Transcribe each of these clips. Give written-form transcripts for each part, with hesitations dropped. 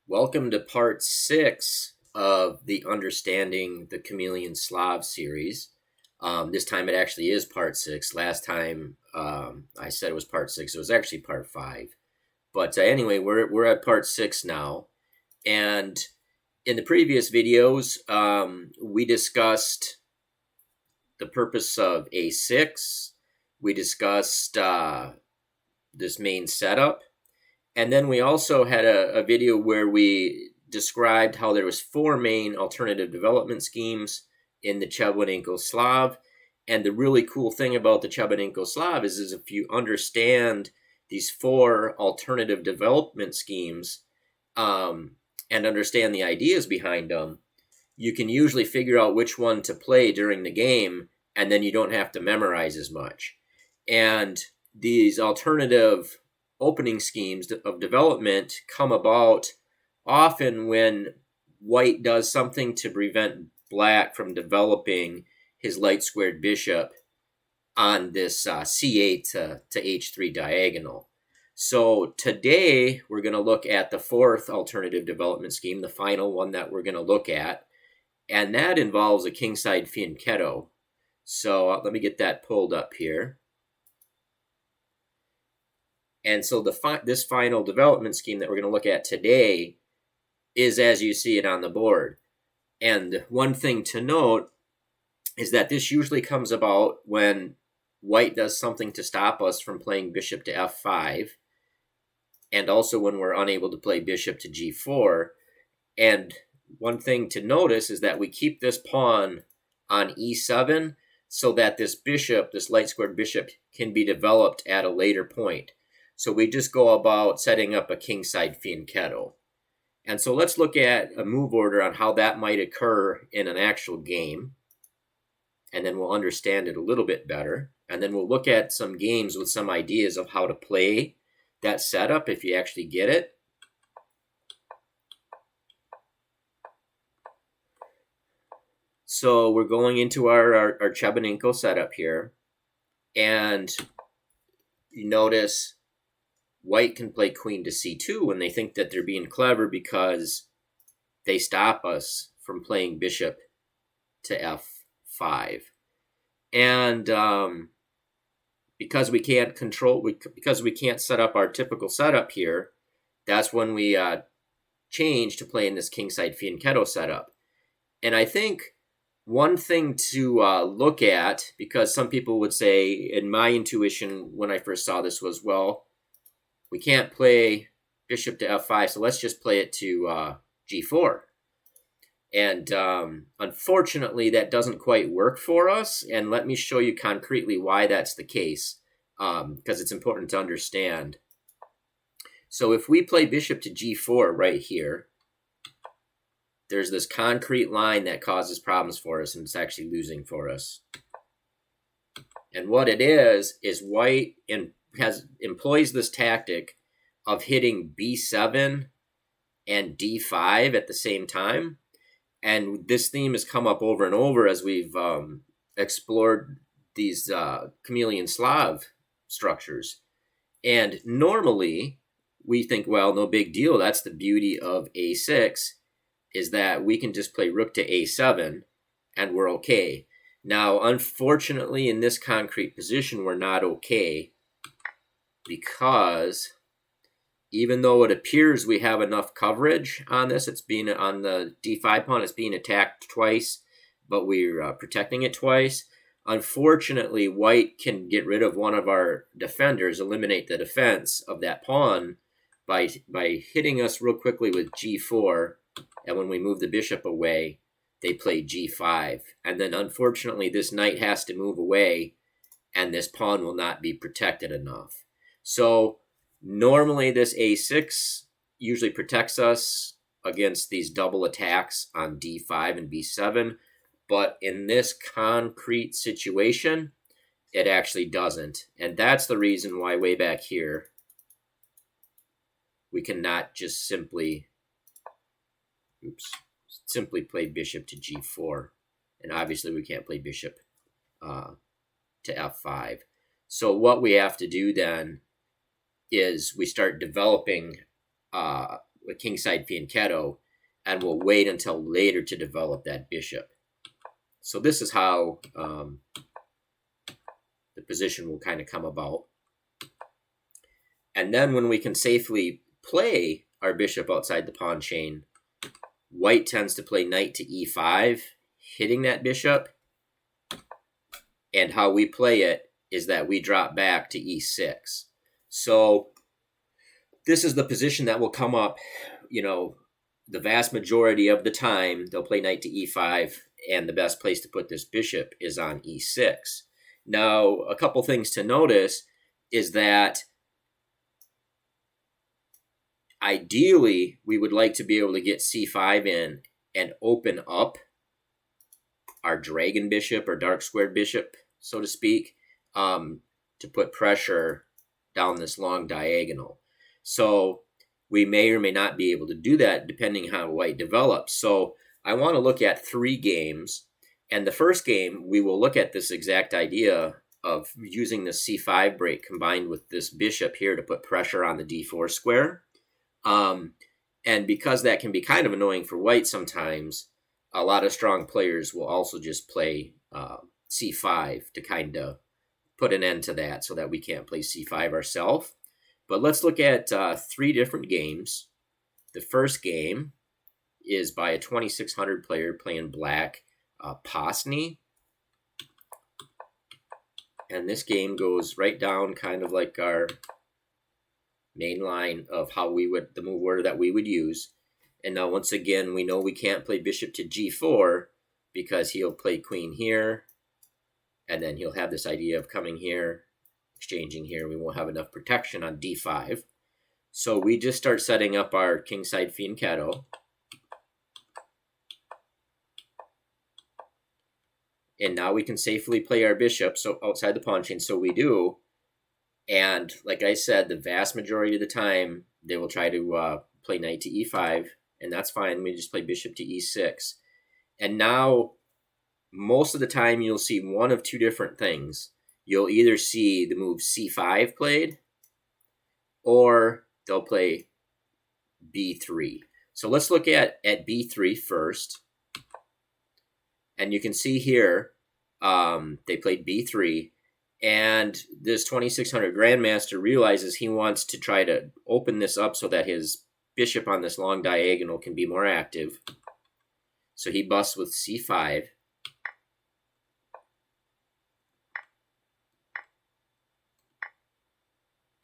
Welcome to part 6 of the Understanding the Chameleon Slav series. This time it actually is part 6. Last time I said it was part 6. It was actually part 5. But anyway, we're at part 6 now. And in the previous videos, we discussed the purpose of A6. We discussed this main setup. And then we also had a video where we described how there was 4 main alternative development schemes in the Chebanenko Slav. And the really cool thing about the Chebanenko Slav is if you understand these 4 alternative development schemes and understand the ideas behind them, you can usually figure out which one to play during the game, and then you don't have to memorize as much. And these alternative opening schemes of development come about often when white does something to prevent black from developing his light squared bishop on this c8 to h3 diagonal. So today we're going to look at the 4th alternative development scheme, the final one that we're going to look at, and that involves a Kingside Fianchetto. So let me get that pulled up here. And so this final development scheme that we're going to look at today is as you see it on the board. And one thing to note is that this usually comes about when white does something to stop us from playing bishop to f5, and also when we're unable to play bishop to g4. And one thing to notice is that we keep this pawn on e7 so that this bishop, this light squared bishop, can be developed at a later point. So we just go about setting up a Kingside Fianchetto. And so let's look at a move order on how that might occur in an actual game. And then we'll understand it a little bit better. And then we'll look at some games with some ideas of how to play that setup if you actually get it. So we're going into our Chebanenko setup here. And you notice white can play queen to c2 when they think that they're being clever because they stop us from playing bishop to f5. And because we can't because we can't set up our typical setup here, that's when we change to playing this Kingside Fianchetto setup. And I think one thing to look at, because some people would say, and my intuition when I first saw this was, well, we can't play bishop to f5, so let's just play it to g4. And unfortunately, that doesn't quite work for us. And let me show you concretely why that's the case, because it's important to understand. So if we play bishop to g4 right here, there's this concrete line that causes problems for us, and it's actually losing for us. And what it is white employs this tactic of hitting b7 and d5 at the same time. And this theme has come up over and over as we've explored these Chameleon Slav structures. And normally we think, well, no big deal. That's the beauty of a6, is that we can just play rook to a7 and we're okay. Now, unfortunately, in this concrete position, we're not okay, because even though it appears we have enough coverage on this, it's being on the d5 pawn, it's being attacked twice, but we're protecting it twice. Unfortunately, white can get rid of one of our defenders, eliminate the defense of that pawn by hitting us real quickly with g4. And when we move the bishop away, they play g5. And then unfortunately, this knight has to move away, and this pawn will not be protected enough. So normally this a6 usually protects us against these double attacks on d5 and b7. But in this concrete situation, it actually doesn't. And that's the reason why way back here, we cannot just simply play bishop to g4. And obviously we can't play bishop to f5. So what we have to do then is we start developing a Kingside Fianchetto, and we'll wait until later to develop that bishop. So this is how the position will kind of come about. And then when we can safely play our bishop outside the pawn chain, white tends to play knight to e5, hitting that bishop. And how we play it is that we drop back to e6. So this is the position that will come up, the vast majority of the time. They'll play knight to e5, and the best place to put this bishop is on e6. Now, a couple things to notice is that ideally, we would like to be able to get c5 in and open up our dragon bishop or dark squared bishop, so to speak, to put pressure down this long diagonal. So we may or may not be able to do that depending how white develops. So I want to look at 3 games. And the first game, we will look at this exact idea of using the c5 break combined with this bishop here to put pressure on the d4 square. And because that can be kind of annoying for white sometimes, a lot of strong players will also just play c5 to kind of put an end to that so that we can't play c5 ourselves. But let's look at 3 different games. The first game is by a 2600 player playing black, Posny. And this game goes right down kind of like our main line of how the move order that we would use. And now once again, we know we can't play bishop to g4 because he'll play queen here. And then he'll have this idea of coming here, exchanging here. We won't have enough protection on d5. So we just start setting up our Kingside Fianchetto. And now we can safely play our bishop outside the pawn chain. So we do. And like I said, the vast majority of the time, they will try to play knight to e5. And that's fine. We just play bishop to e6. And now, most of the time, you'll see one of 2 different things. You'll either see the move c5 played, or they'll play b3. So let's look at b3 first. And you can see here, they played b3. And this 2600 Grandmaster realizes he wants to try to open this up so that his bishop on this long diagonal can be more active. So he busts with c5.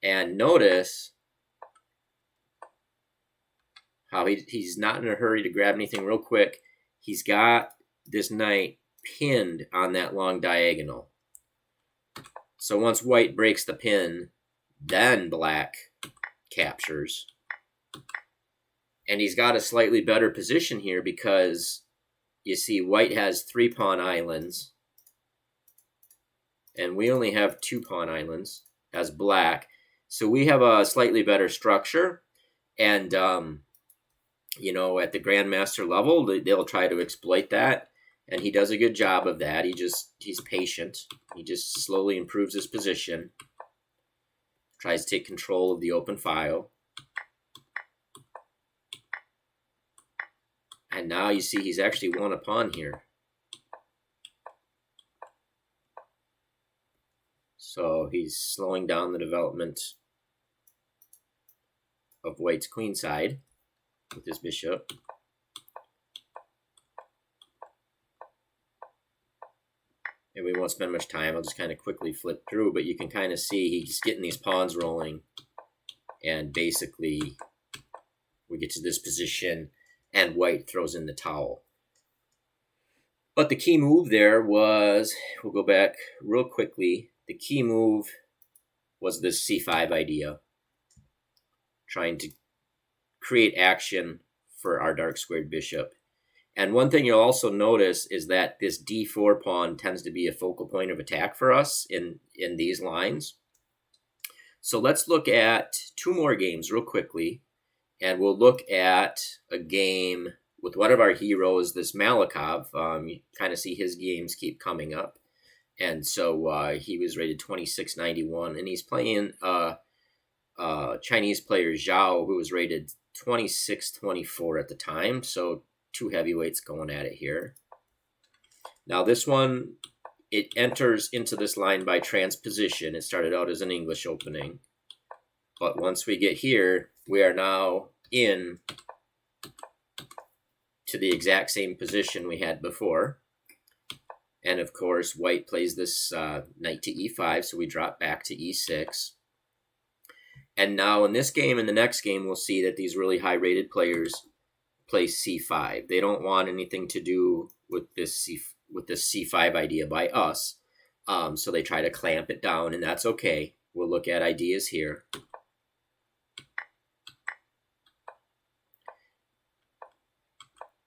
And notice how he's not in a hurry to grab anything real quick. He's got this knight pinned on that long diagonal. So once white breaks the pin, then black captures. And he's got a slightly better position here because you see white has 3 pawn islands. And we only have 2 pawn islands as black. So we have a slightly better structure. And, at the Grandmaster level, they'll try to exploit that. And he does a good job of that. He's patient. He just slowly improves his position. Tries to take control of the open file. And now you see he's actually won a pawn here. So he's slowing down the development of white's queenside with his bishop. And we won't spend much time. I'll just kind of quickly flip through, but you can kind of see he's getting these pawns rolling. And basically, we get to this position, and white throws in the towel. But the key move there was, we'll go back real quickly. The key move was this c5 idea. Trying to create action for our dark squared bishop. And one thing you'll also notice is that this d4 pawn tends to be a focal point of attack for us in these lines. So let's look at 2 more games real quickly. And we'll look at a game with one of our heroes, this Malachov. You kind of see his games keep coming up. And so he was rated 2691. And he's playing Chinese player Zhao, who was rated 26-24 at the time, so two heavyweights going at it here. Now this one, it enters into this line by transposition. It started out as an English opening, but once we get here, we are now in to the exact same position we had before. And of course, white plays this knight to e5, so we drop back to e6. And now in this game and the next game, we'll see that these really high-rated players play c5. They don't want anything to do with this c5 idea by us, so they try to clamp it down, and that's okay. We'll look at ideas here.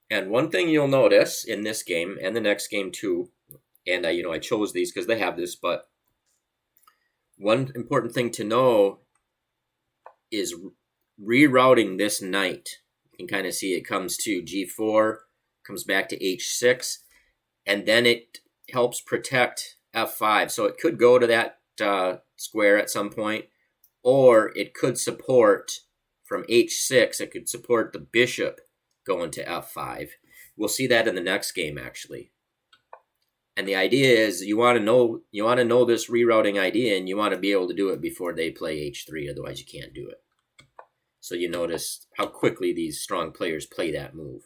And one thing you'll notice in this game and the next game too, and I chose these because they have this, but one important thing to know is rerouting this knight. You can kind of see it comes to g4, comes back to h6, and then it helps protect f5. So it could go to that square at some point, or it could support from h6, it could support the bishop going to f5. We'll see that in the next game, actually. And the idea is you want to know this rerouting idea, and you want to be able to do it before they play h3, otherwise you can't do it. So you notice how quickly these strong players play that move.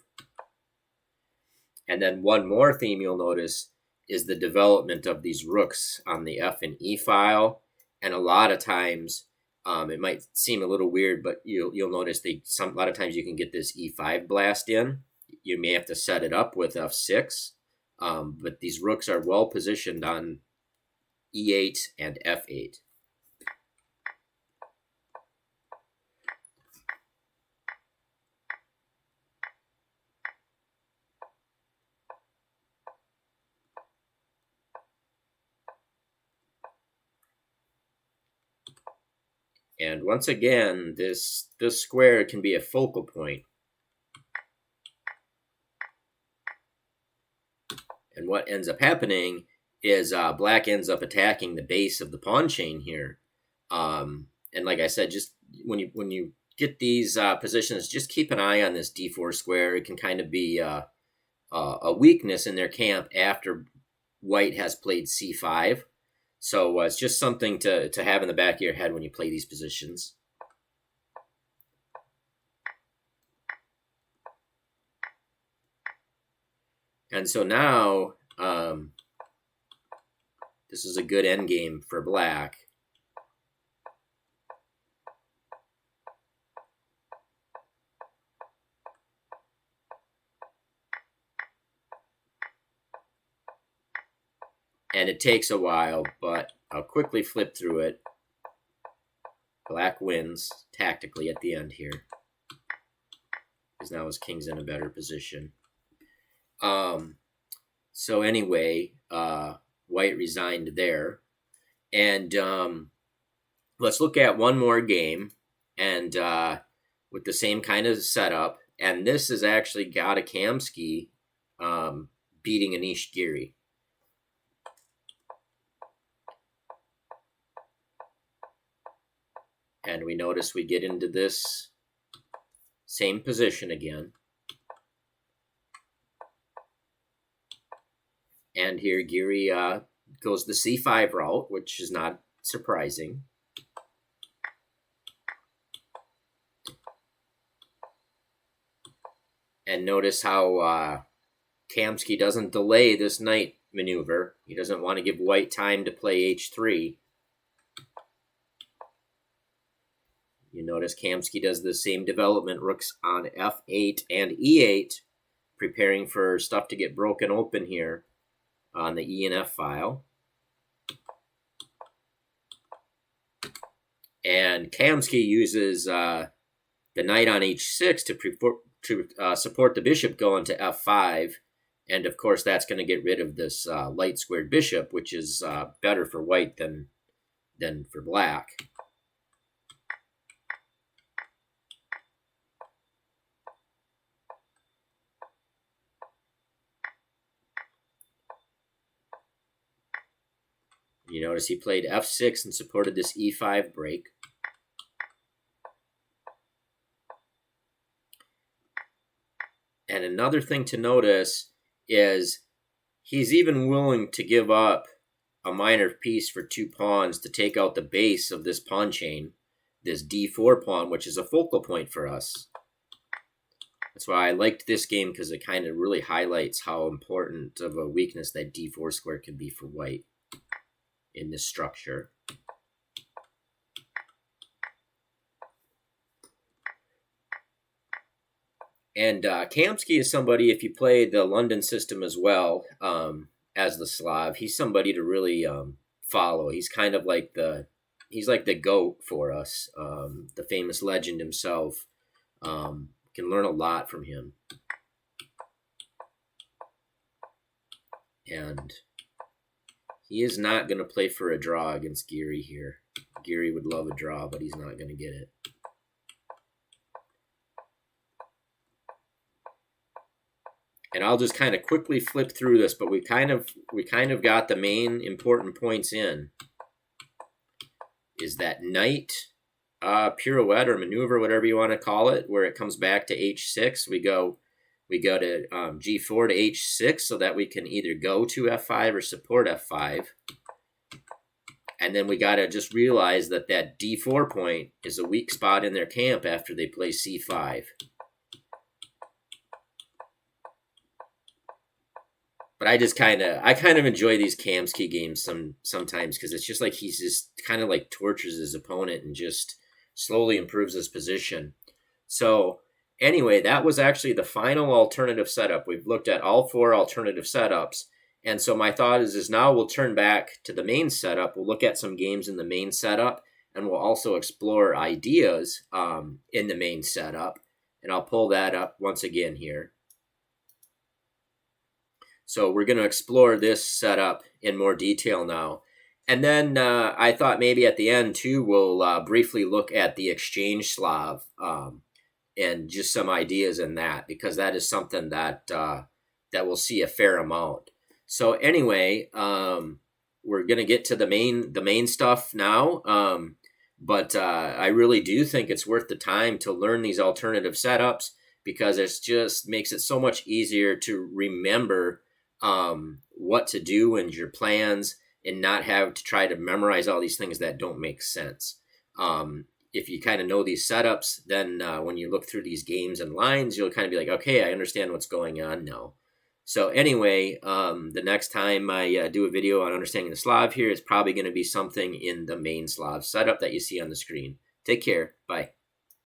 And then one more theme you'll notice is the development of these rooks on the F and E file. And a lot of times, it might seem a little weird, but you'll notice a lot of times you can get this E5 blast in. You may have to set it up with F6, but these rooks are well positioned on E8 and F8. And once again, this square can be a focal point. And what ends up happening is black ends up attacking the base of the pawn chain here. And like I said, just when you get these positions, just keep an eye on this d4 square. It can kind of be a weakness in their camp after white has played c5. So it's just something to have in the back of your head when you play these positions. And so now, this is a good endgame for black. And it takes a while, but I'll quickly flip through it. Black wins tactically at the end here, because now his king's in a better position. So anyway, white resigned there. And let's look at one more game, and with the same kind of setup. And this has actually got a Kamsky beating Anish Giri. And we notice we get into this same position again. And here Giri goes the c5 route, which is not surprising. And notice how Kamsky doesn't delay this knight maneuver. He doesn't want to give white time to play h3. You notice Kamsky does the same development, rooks on f8 and e8, preparing for stuff to get broken open here on the E and F file. And Kamsky uses the knight on h6 to support the bishop going to f5. And of course, that's going to get rid of this light squared bishop, which is better for white than for black. You notice he played f6 and supported this e5 break. And another thing to notice is he's even willing to give up a minor piece for 2 pawns to take out the base of this pawn chain, this d4 pawn, which is a focal point for us. That's why I liked this game, because it kind of really highlights how important of a weakness that d4 square can be for white in this structure. And Kamsky is somebody, if you play the London system as well as the Slav, he's somebody to really follow. He's kind of like he's like the GOAT for us, the famous legend himself. Can learn a lot from him. And he is not going to play for a draw against Geary here. Geary would love a draw, but he's not going to get it. And I'll just kind of quickly flip through this, but we kind of got the main important points in. Is that knight pirouette or maneuver, whatever you want to call it, where it comes back to h6. We go to g4 to h6 so that we can either go to f5 or support f5. And then we got to just realize that that d4 point is a weak spot in their camp after they play c5. But I kind of enjoy these Kamsky games sometimes, because it's just like he's just kind of like tortures his opponent and just slowly improves his position. So anyway, that was actually the final alternative setup. We've looked at all 4 alternative setups. And so my thought is now we'll turn back to the main setup. We'll look at some games in the main setup, and we'll also explore ideas in the main setup. And I'll pull that up once again here. So we're going to explore this setup in more detail now. And then I thought maybe at the end, too, we'll briefly look at the exchange Slav and just some ideas in that, because that is something that we'll see a fair amount. So anyway, we're going to get to the main stuff now. But I really do think it's worth the time to learn these alternative setups, because it just makes it so much easier to remember what to do and your plans, and not have to try to memorize all these things that don't make sense. If you kind of know these setups, then when you look through these games and lines, you'll kind of be like, okay, I understand what's going on now. So anyway, the next time I do a video on understanding the Slav here, it's probably going to be something in the main Slav setup that you see on the screen. Take care. Bye.